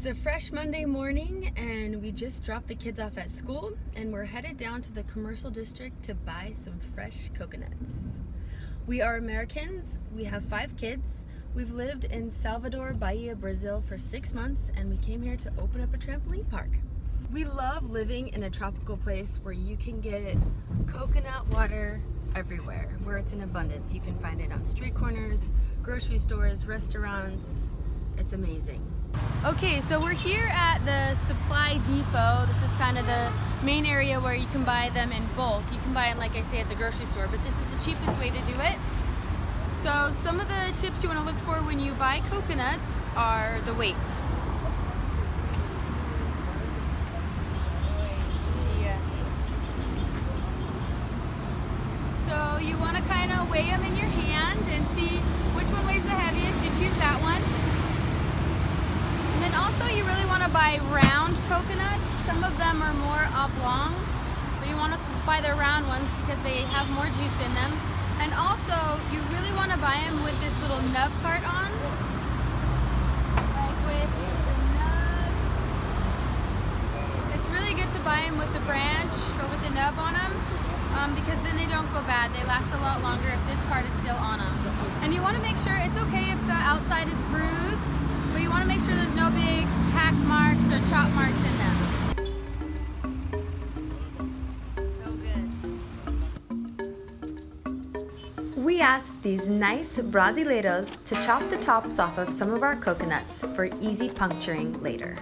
a fresh Monday morning and we just dropped the kids off at school and we're headed down to the commercial district to buy some fresh coconuts. We are Americans, we have 5 kids, we've lived in Salvador, Bahia, Brazil for 6 months and we came here to open up a trampoline park. We love living in a tropical place where you can get coconut water everywhere, where it's in abundance. You can find it on street corners, grocery stores, restaurants. It's amazing. Okay, so we're here at the supply depot. This is kind of the main area where you can buy them in bulk. You can buy them, like I say, at the grocery store, but this is the cheapest way to do it. So some of the tips you want to look for when you buy coconuts are the weight. So you want to kind of weigh them in your hand and see which one weighs the heaviest. You choose that one. And then also you really want to buy round coconuts. Some of them are more oblong, but you want to buy the round ones because they have more juice in them. And also you really want to buy them with this little nub part on. Like with the nub. It's really good to buy them with the branch or with the nub on them. Because then they don't go bad. They last a lot longer if this part is still on them. And you want to make sure it's okay if the outside is bruised, but you want to make sure there's no big hack marks or chop marks in them. So good. We asked these nice brasileiros to chop the tops off of some of our coconuts for easy puncturing later.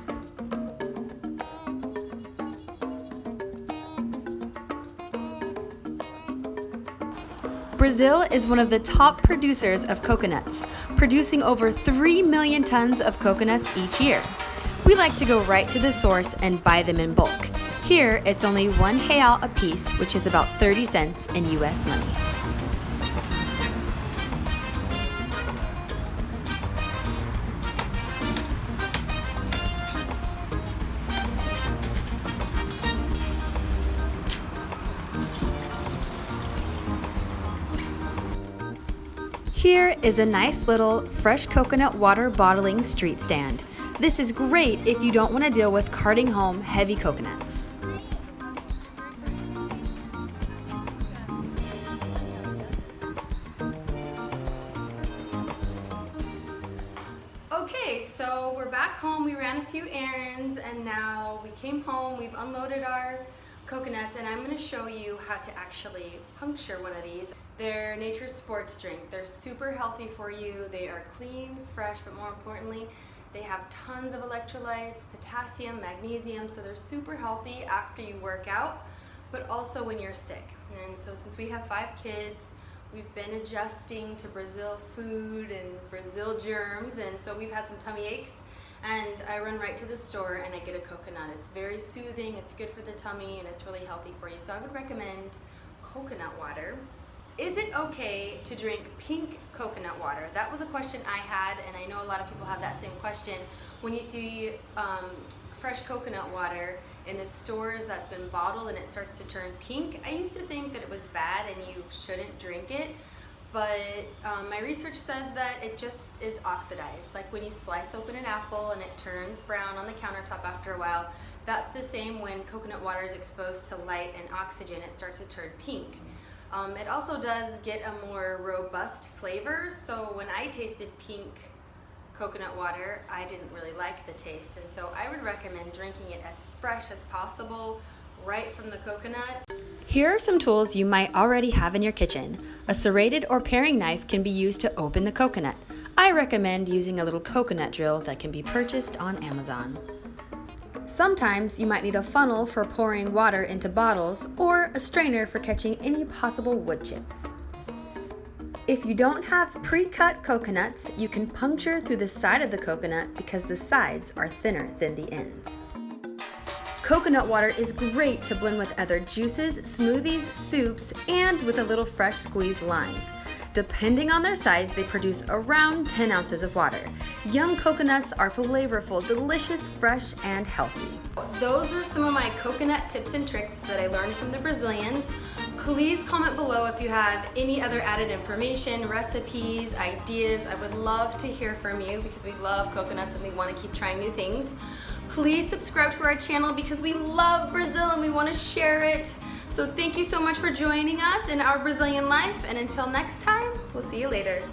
Brazil is one of the top producers of coconuts, producing over 3 million tons of coconuts each year. We like to go right to the source and buy them in bulk. Here, it's only 1 real a piece, which is about 30 cents in US money. Here is a nice little fresh coconut water bottling street stand. This is great if you don't want to deal with carting home heavy coconuts. Okay, so we're back home. We ran a few errands and now we came home. We've unloaded our coconuts and I'm going to show you how to actually puncture one of these. They're nature's sports drink. They're super healthy for you. They are clean, fresh, but more importantly, they have tons of electrolytes, potassium, magnesium, so they're super healthy after you work out, but also when you're sick. And so since we have 5 kids, we've been adjusting to Brazil food and Brazil germs, and so we've had some tummy aches. And I run right to the store and I get a coconut. It's very soothing, it's good for the tummy, and it's really healthy for you. So I would recommend coconut water. Is it okay to drink pink coconut water? That was a question I had, and I know a lot of people have that same question. When you see fresh coconut water in the stores that's been bottled and it starts to turn pink, I used to think that it was bad and you shouldn't drink it. But my research says that it just is oxidized. Like when you slice open an apple and it turns brown on the countertop after a while, that's the same when coconut water is exposed to light and oxygen, it starts to turn pink. It also does get a more robust flavor, so when I tasted pink coconut water, I didn't really like the taste, and so I would recommend drinking it as fresh as possible, right from the coconut. Here are some tools you might already have in your kitchen. A serrated or paring knife can be used to open the coconut. I recommend using a little coconut drill that can be purchased on Amazon. Sometimes you might need a funnel for pouring water into bottles or a strainer for catching any possible wood chips. If you don't have pre-cut coconuts, you can puncture through the side of the coconut because the sides are thinner than the ends. Coconut water is great to blend with other juices, smoothies, soups, and with a little fresh squeezed limes. Depending on their size, they produce around 10 ounces of water. Young coconuts are flavorful, delicious, fresh, and healthy. Those are some of my coconut tips and tricks that I learned from the Brazilians. Please comment below if you have any other added information, recipes, ideas. I would love to hear from you because we love coconuts and we want to keep trying new things. Please subscribe to our channel because we love Brazil and we want to share it. So thank you so much for joining us in our Brazilian life, and until next time, we'll see you later.